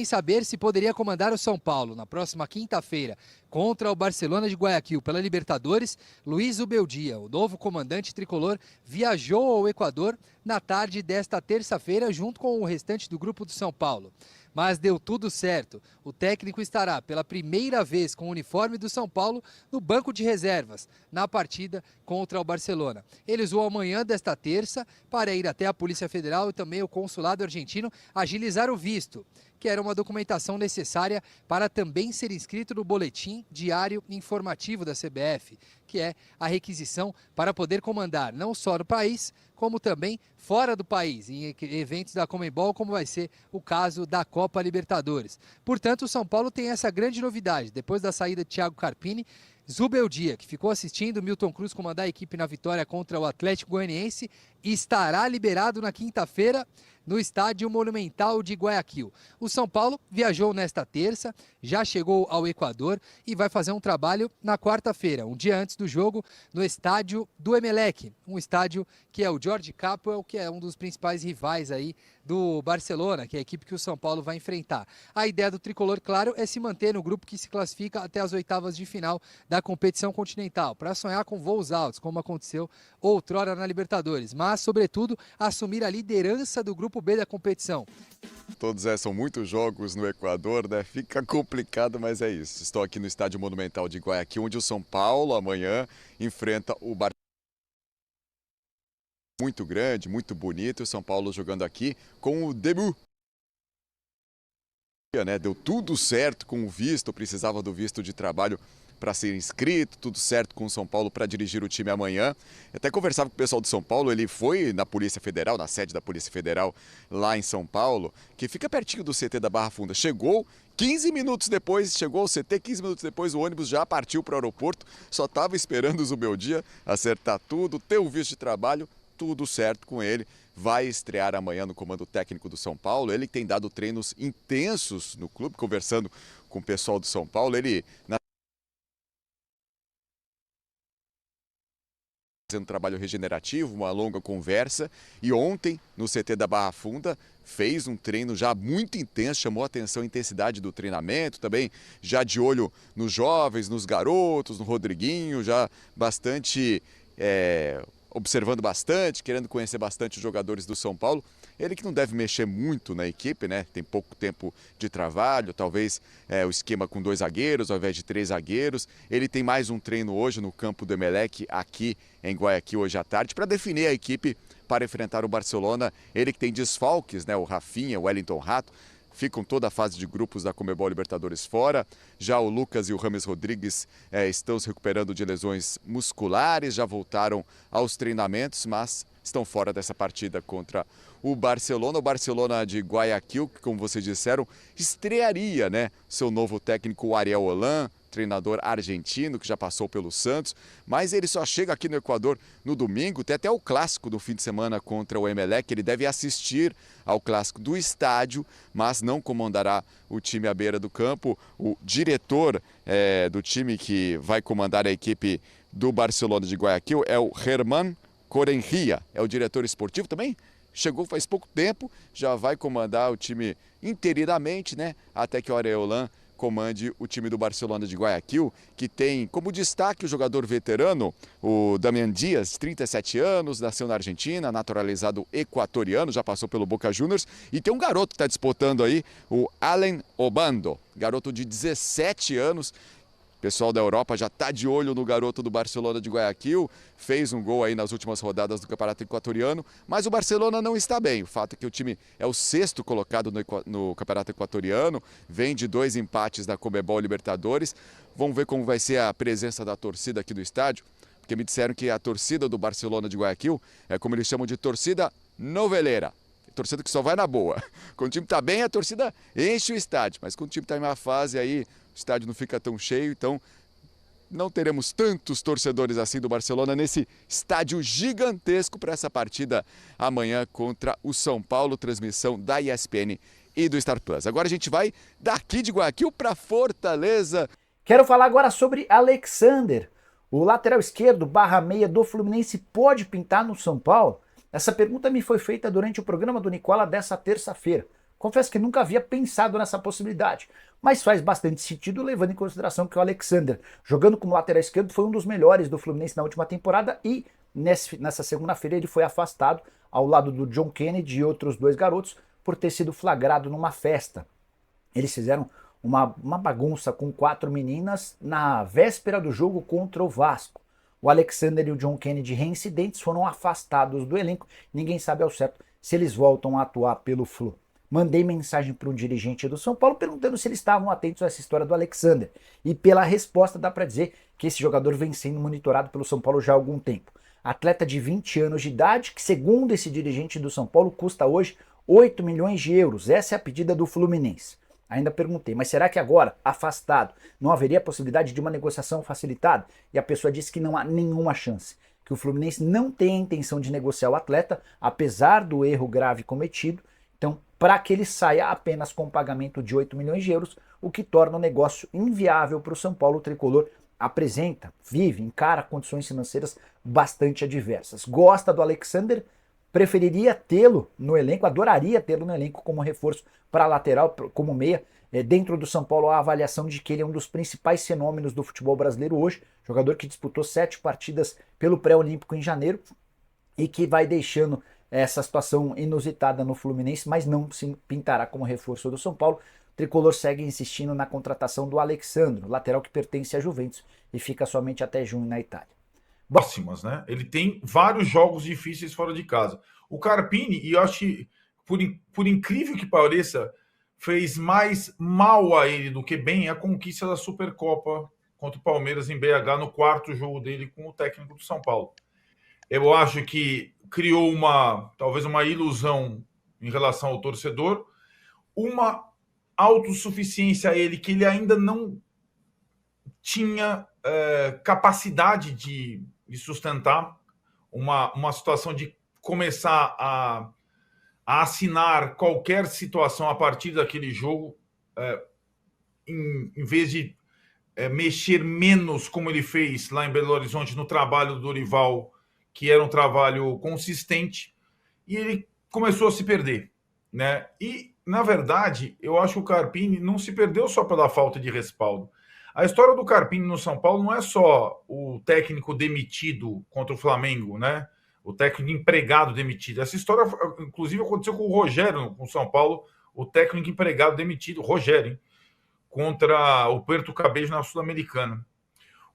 Sem saber se poderia comandar o São Paulo na próxima quinta-feira contra o Barcelona de Guayaquil pela Libertadores, Luiz Ubeldia, o novo comandante tricolor, viajou ao Equador na tarde desta terça-feira junto com o restante do grupo do São Paulo. Mas deu tudo certo. O técnico estará pela primeira vez com o uniforme do São Paulo no banco de reservas, na partida contra o Barcelona. Ele usou a manhã desta terça para ir até a Polícia Federal e também o consulado argentino agilizar o visto, que era uma documentação necessária para também ser inscrito no boletim diário informativo da CBF, que é a requisição para poder comandar não só no país, como também fora do país, em eventos da Conmebol, como vai ser o caso da Copa Libertadores. Portanto, o São Paulo tem essa grande novidade. Depois da saída de Thiago Carpini, Zubeldia, que ficou assistindo Milton Cruz comandar a equipe na vitória contra o Atlético Goianiense, estará liberado na quinta-feira no Estádio Monumental de Guayaquil. O São Paulo viajou nesta terça, já chegou ao Equador e vai fazer um trabalho na quarta-feira, um dia antes do jogo, no estádio do Emelec, um estádio que é o Jorge Capwell, que é um dos principais rivais aí do Barcelona, que é a equipe que o São Paulo vai enfrentar. A ideia do tricolor, claro, é se manter no grupo que se classifica até as oitavas de final da competição continental, para sonhar com voos altos, como aconteceu outrora na Libertadores, mas, sobretudo, assumir a liderança do grupo B da competição. Todos são muitos jogos no Equador, né? Fica complicado, mas é isso. Estou aqui no Estádio Monumental de Guayaquil, onde o São Paulo amanhã enfrenta o Barcelona. Muito grande, muito bonito. O São Paulo jogando aqui com o debut. Deu tudo certo com o visto, precisava do visto de trabalho para ser inscrito, tudo certo com o São Paulo para dirigir o time amanhã. Eu até conversava com o pessoal do São Paulo, ele foi na Polícia Federal, na sede da Polícia Federal lá em São Paulo, que fica pertinho do CT da Barra Funda. Chegou 15 minutos depois, chegou ao CT, 15 minutos depois o ônibus já partiu para o aeroporto, só estava esperando o Zubeldia acertar tudo, ter o visto de trabalho, tudo certo com ele. Vai estrear amanhã no comando técnico do São Paulo. Ele tem dado treinos intensos no clube, conversando com o pessoal do São Paulo. Ele fazendo um trabalho regenerativo, uma longa conversa, e ontem no CT da Barra Funda fez um treino já muito intenso, chamou a atenção a intensidade do treinamento, também já de olho nos jovens, nos garotos, no Rodriguinho, já bastante observando bastante, querendo conhecer bastante os jogadores do São Paulo. Ele que não deve mexer muito na equipe, né? Tem pouco tempo de trabalho, talvez o esquema com 2 zagueiros ao invés de 3 zagueiros. Ele tem mais um treino hoje no campo do Emelec, aqui em Guayaquil, hoje à tarde, para definir a equipe para enfrentar o Barcelona. Ele que tem desfalques, né? O Rafinha, o Wellington Rato, ficam toda a fase de grupos da Conmebol Libertadores fora. Já o Lucas e o James Rodrigues estão se recuperando de lesões musculares, já voltaram aos treinamentos, mas estão fora dessa partida contra o Barcelona. O Barcelona de Guayaquil, que, como vocês disseram, estrearia, né, seu novo técnico, o Ariel Holan, treinador argentino que já passou pelo Santos, mas ele só chega aqui no Equador no domingo. Tem até o clássico do fim de semana contra o Emelec. Ele deve assistir ao clássico do estádio, mas não comandará o time à beira do campo. O diretor do time que vai comandar a equipe do Barcelona de Guayaquil é o Germán Corenria, é o diretor esportivo também. Chegou faz pouco tempo, já vai comandar o time interinamente, né? Até que o Ariel Holan comande o time do Barcelona de Guayaquil, que tem como destaque o jogador veterano, o Damián Díaz, 37 anos, nasceu na Argentina, naturalizado equatoriano, já passou pelo Boca Juniors, e tem um garoto que está disputando aí, o Allen Obando, garoto de 17 anos. O pessoal da Europa já está de olho no garoto do Barcelona de Guayaquil, fez um gol aí nas últimas rodadas do Campeonato Equatoriano, mas o Barcelona não está bem. O fato é que o time é o 6º colocado no Campeonato Equatoriano, vem de 2 empates na Conmebol Libertadores. Vamos ver como vai ser a presença da torcida aqui do estádio, porque me disseram que a torcida do Barcelona de Guayaquil é como eles chamam de torcida noveleira. Torcida que só vai na boa. Quando o time está bem, a torcida enche o estádio, mas quando o time está em uma fase aí, o estádio não fica tão cheio, então não teremos tantos torcedores assim do Barcelona nesse estádio gigantesco para essa partida amanhã contra o São Paulo, transmissão da ESPN e do Star Plus. Agora a gente vai daqui de Guayaquil para Fortaleza. Quero falar agora sobre Alexander. O lateral esquerdo, /meia do Fluminense, pode pintar no São Paulo? Essa pergunta me foi feita durante o programa do Nicola dessa terça-feira. Confesso que nunca havia pensado nessa possibilidade, mas faz bastante sentido levando em consideração que o Alexander, jogando como lateral esquerdo, foi um dos melhores do Fluminense na última temporada e nessa segunda-feira ele foi afastado ao lado do John Kennedy e outros 2 garotos por ter sido flagrado numa festa. Eles fizeram uma bagunça com 4 meninas na véspera do jogo contra o Vasco. O Alexander e o John Kennedy, reincidentes, foram afastados do elenco. Ninguém sabe ao certo se eles voltam a atuar pelo Flu. Mandei mensagem para um dirigente do São Paulo perguntando se eles estavam atentos a essa história do Alexander. E pela resposta dá para dizer que esse jogador vem sendo monitorado pelo São Paulo já há algum tempo. Atleta de 20 anos de idade, que segundo esse dirigente do São Paulo custa hoje 8 milhões de euros. Essa é a pedida do Fluminense. Ainda perguntei, mas será que agora, afastado, não haveria possibilidade de uma negociação facilitada? E a pessoa disse que não há nenhuma chance, que o Fluminense não tem a intenção de negociar o atleta, apesar do erro grave cometido. Então, para que ele saia apenas com um pagamento de 8 milhões de euros, o que torna o negócio inviável para o São Paulo. O tricolor encara condições financeiras bastante adversas. Gosta do Alexander, preferiria tê-lo no elenco, adoraria tê-lo no elenco como reforço para lateral, como meia. Dentro do São Paulo, a avaliação de que ele é um dos principais fenômenos do futebol brasileiro hoje, jogador que disputou 7 partidas pelo pré-olímpico em janeiro e que vai deixando essa situação inusitada no Fluminense, mas não se pintará como reforço do São Paulo. O tricolor segue insistindo na contratação do Alexandro, lateral que pertence à Juventus e fica somente até junho na Itália. Próximas, né? Ele tem vários jogos difíceis fora de casa. O Carpini, e eu acho que, por incrível que pareça, fez mais mal a ele do que bem a conquista da Supercopa contra o Palmeiras em BH no 4º jogo dele com o técnico do São Paulo. Eu acho que criou talvez uma ilusão em relação ao torcedor, uma autossuficiência a ele que ele ainda não tinha capacidade de sustentar, uma situação de começar a assinar qualquer situação a partir daquele jogo, em vez de mexer menos, como ele fez lá em Belo Horizonte, no trabalho do Dorival, que era um trabalho consistente, e ele começou a se perder, né? E, na verdade, eu acho que o Carpini não se perdeu só pela falta de respaldo. A história do Carpini no São Paulo não é só o técnico demitido contra o Flamengo, né? O técnico empregado demitido. Essa história, inclusive, aconteceu com o Rogério, com o São Paulo, o técnico empregado demitido, Rogério, hein? Contra o Puerto Cabello na Sul-Americana.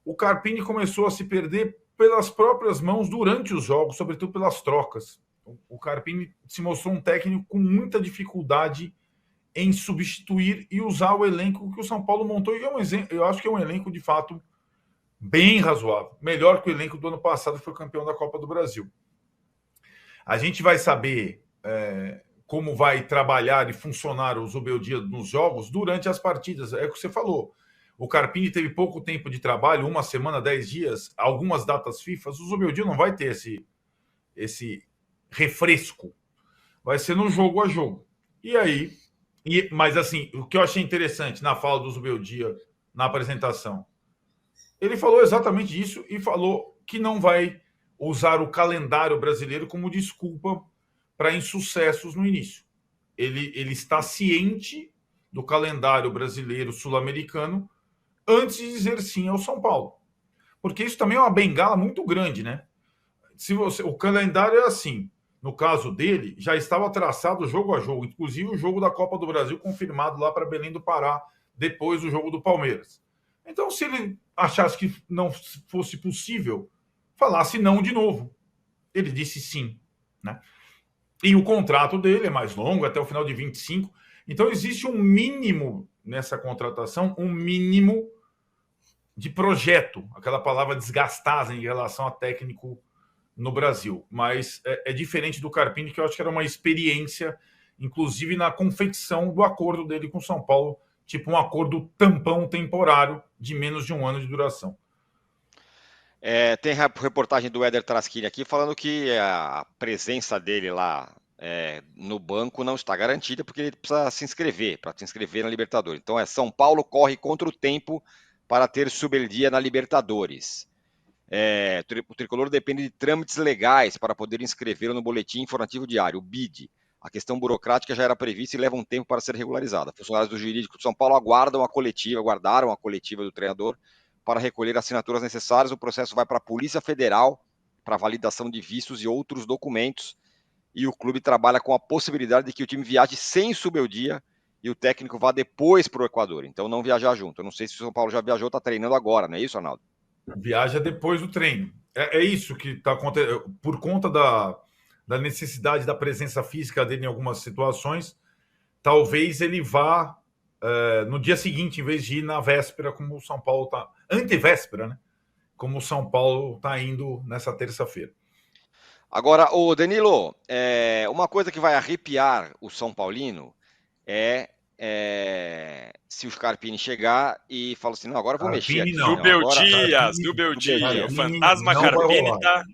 O Carpini começou a se perder pelas próprias mãos durante os jogos, sobretudo pelas trocas. O Carpini se mostrou um técnico com muita dificuldade em substituir e usar o elenco que o São Paulo montou. E eu acho que é um elenco, de fato, bem razoável. Melhor que o elenco do ano passado, que foi campeão da Copa do Brasil. A gente vai saber como vai trabalhar e funcionar o Zubeldia nos jogos durante as partidas. É o que você falou. O Carpini teve pouco tempo de trabalho, 1 semana, 10 dias, algumas datas FIFA. O Zubeldia não vai ter esse refresco. Vai ser no jogo a jogo. E aí... Mas, assim, o que eu achei interessante na fala do Zubeldia, na apresentação, ele falou exatamente isso e falou que não vai usar o calendário brasileiro como desculpa para insucessos no início. Ele está ciente do calendário brasileiro sul-americano antes de dizer sim ao São Paulo. Porque isso também é uma bengala muito grande, né? O calendário é assim. No caso dele, já estava traçado jogo a jogo, inclusive o jogo da Copa do Brasil confirmado lá para Belém do Pará, depois do jogo do Palmeiras. Então, se ele achasse que não fosse possível, falasse não de novo. Ele disse sim, né? E o contrato dele é mais longo, até o final de 25. Então, existe um mínimo nessa contratação, um mínimo de projeto, aquela palavra desgastada em relação a técnico no Brasil, mas é diferente do Carpini, que eu acho que era uma experiência, inclusive na confecção do acordo dele com o São Paulo, tipo um acordo tampão temporário de menos de 1 ano de duração. Tem reportagem do Éder Traschini aqui falando que a presença dele lá no banco não está garantida porque ele precisa se inscrever, para se inscrever na Libertadores. Então São Paulo corre contra o tempo para ter Zubeldia na Libertadores. O tricolor depende de trâmites legais para poder inscrevê-lo no boletim informativo diário, o BID. A questão burocrática já era prevista e leva um tempo para ser regularizada. Funcionários do jurídico de São Paulo aguardaram a coletiva do treinador para recolher assinaturas necessárias. O processo vai para a Polícia Federal para validação de vistos e outros documentos. E o clube trabalha com a possibilidade de que o time viaje sem Zubeldia e o técnico vá depois para o Equador. Então não viajar junto. Eu não sei se o São Paulo já viajou, está treinando agora, não é isso, Arnaldo? Viaja depois do treino. É isso que está acontecendo. Por conta da necessidade da presença física dele em algumas situações, talvez ele vá no dia seguinte, em vez de ir na véspera, como o São Paulo está. Antevéspera, né? Como o São Paulo está indo nessa terça-feira. Agora, o Danilo, uma coisa que vai arrepiar o São Paulino é se o Scarpini chegar e falar assim, não, agora eu vou mexer aqui. Zubeldia, o fantasma Carpini tá...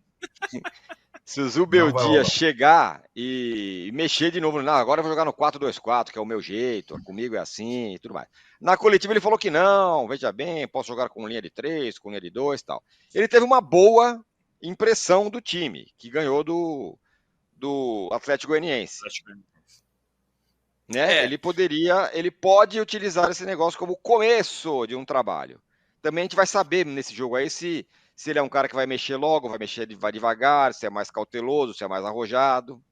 Se o Zubeldia chegar e mexer de novo, não, agora eu vou jogar no 4-2-4, que é o meu jeito, comigo é assim e tudo mais. Na coletiva ele falou que não, veja bem, posso jogar com linha de 3, com linha de 2 e tal. Ele teve uma boa impressão do time, que ganhou do Atlético Goianiense. Né? Ele pode utilizar esse negócio como começo de um trabalho. Também a gente vai saber nesse jogo aí se ele é um cara que vai mexer logo, vai devagar, se é mais cauteloso, se é mais arrojado.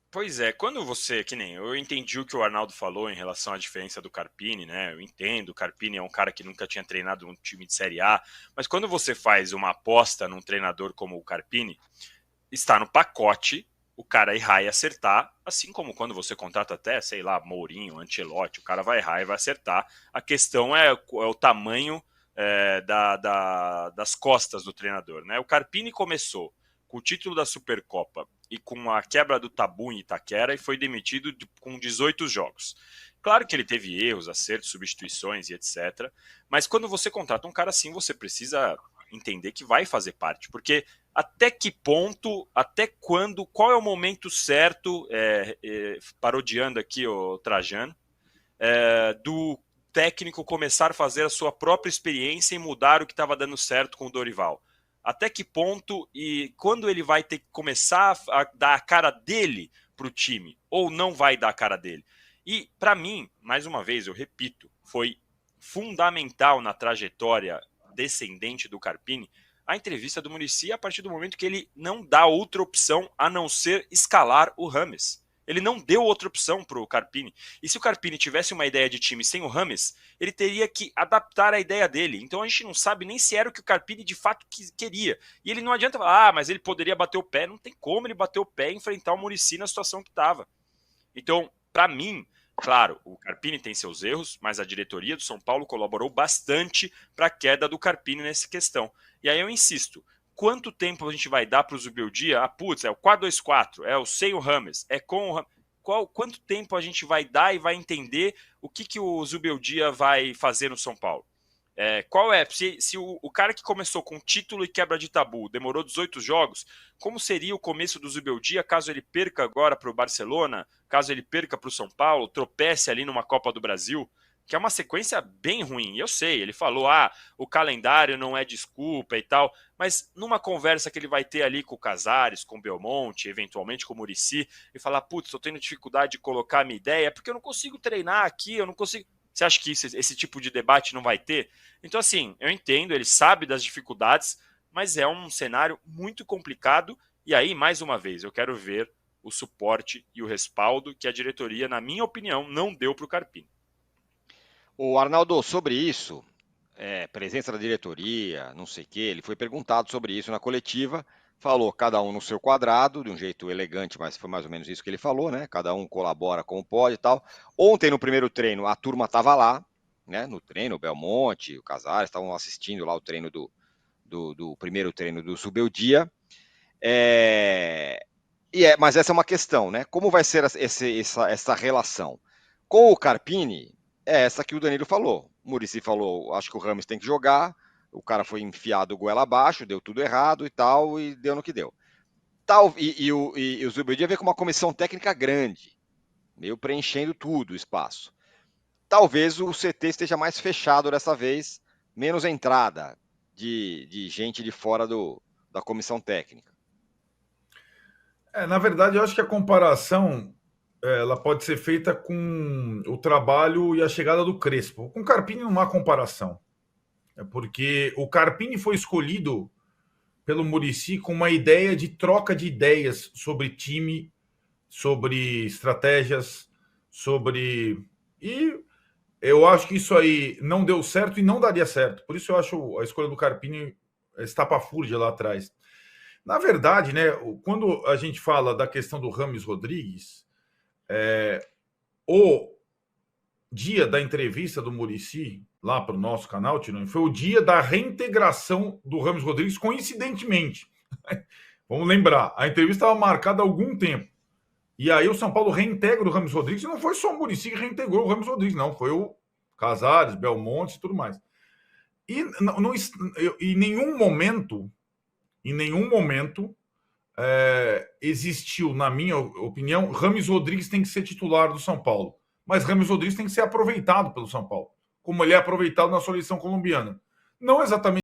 Pois é, quando você, eu entendi o que o Arnaldo falou em relação à diferença do Carpini, né? Eu entendo, o Carpini é um cara que nunca tinha treinado um time de Série A, mas quando você faz uma aposta num treinador como o Carpini, está no pacote o cara errar e acertar, assim como quando você contrata até, sei lá, Mourinho, Ancelotti, o cara vai errar e vai acertar. A questão é o tamanho das costas do treinador, né? O Carpini começou com o título da Supercopa e com a quebra do tabu em Itaquera e foi demitido com 18 jogos. Claro que ele teve erros, acertos, substituições e etc. Mas quando você contrata um cara assim, você precisa entender que vai fazer parte, porque até que ponto, até quando, qual é o momento certo, parodiando aqui o Trajano, do técnico começar a fazer a sua própria experiência e mudar o que estava dando certo com o Dorival? Até que ponto e quando ele vai ter que começar a dar a cara dele para o time, ou não vai dar a cara dele? E, para mim, mais uma vez, eu repito, foi fundamental na trajetória descendente do Carpini a entrevista do Muricy a partir do momento que ele não dá outra opção a não ser escalar o Rames. Ele não deu outra opção para o Carpini. E se o Carpini tivesse uma ideia de time sem o Rames, ele teria que adaptar a ideia dele. Então a gente não sabe nem se era o que o Carpini de fato queria. E ele não adianta falar, mas ele poderia bater o pé. Não tem como ele bater o pé e enfrentar o Muricy na situação que estava. Então, para mim, claro, o Carpini tem seus erros, mas a diretoria do São Paulo colaborou bastante para a queda do Carpini nessa questão. E aí eu insisto, quanto tempo a gente vai dar para o Zubeldia? É o 4-2-4, é o sem o Rames, é com o Rames. Quanto tempo a gente vai dar e vai entender o que o Zubeldia vai fazer no São Paulo? Se o cara que começou com título e quebra de tabu demorou 18 jogos, como seria o começo do Zubeldia caso ele perca agora para o Barcelona, caso ele perca para o São Paulo, tropece ali numa Copa do Brasil, que é uma sequência bem ruim. Eu sei, ele falou, o calendário não é desculpa e tal, mas numa conversa que ele vai ter ali com o Casares, com o Belmonte, eventualmente com o Muricy, e falar, putz, estou tendo dificuldade de colocar a minha ideia, porque eu não consigo treinar aqui, eu não consigo... Você acha que esse tipo de debate não vai ter? Então, assim, eu entendo, ele sabe das dificuldades, mas é um cenário muito complicado. E aí, mais uma vez, eu quero ver o suporte e o respaldo que a diretoria, na minha opinião, não deu para o Carpini. O Arnaldo, sobre isso, presença da diretoria, não sei o quê, ele foi perguntado sobre isso na coletiva, falou cada um no seu quadrado, de um jeito elegante, mas foi mais ou menos isso que ele falou, né? Cada um colabora como pode e tal. Ontem, no primeiro treino, a turma estava lá, né? No treino, o Belmonte, o Casares estavam assistindo lá o treino do primeiro treino do Zubeldia. Mas essa é uma questão, né? Como vai ser essa relação? Com o Carpini, é essa que o Danilo falou. O Muricy falou, acho que o Rames tem que jogar, o cara foi enfiado goela abaixo, deu tudo errado e tal, e deu no que deu. E o Zubeldia veio com uma comissão técnica grande, meio preenchendo tudo o espaço. Talvez o CT esteja mais fechado dessa vez, menos entrada de gente de fora da comissão técnica. Na verdade, eu acho que a comparação ela pode ser feita com o trabalho e a chegada do Crespo. Com o Carpini não há comparação. É porque o Carpini foi escolhido pelo Muricy com uma ideia de troca de ideias sobre time, sobre estratégias, sobre... E eu acho que isso aí não deu certo e não daria certo. Por isso eu acho a escolha do Carpini estapafúrdia lá atrás. Na verdade, né, quando a gente fala da questão do Rames Rodrigues, o dia da entrevista do Muricy lá para o nosso canal, Tironi, foi o dia da reintegração do Rames Rodrigues, coincidentemente. Vamos lembrar, a entrevista estava marcada há algum tempo. E aí o São Paulo reintegra o Rames Rodrigues, e não foi só o Muricy que reintegrou o Rames Rodrigues, não, foi o Casares, Belmonte e tudo mais. E em nenhum momento, existiu, na minha opinião, Rames Rodrigues tem que ser titular do São Paulo. Mas Rames Rodrigues tem que ser aproveitado pelo São Paulo, como ele é aproveitado na seleção colombiana. Não exatamente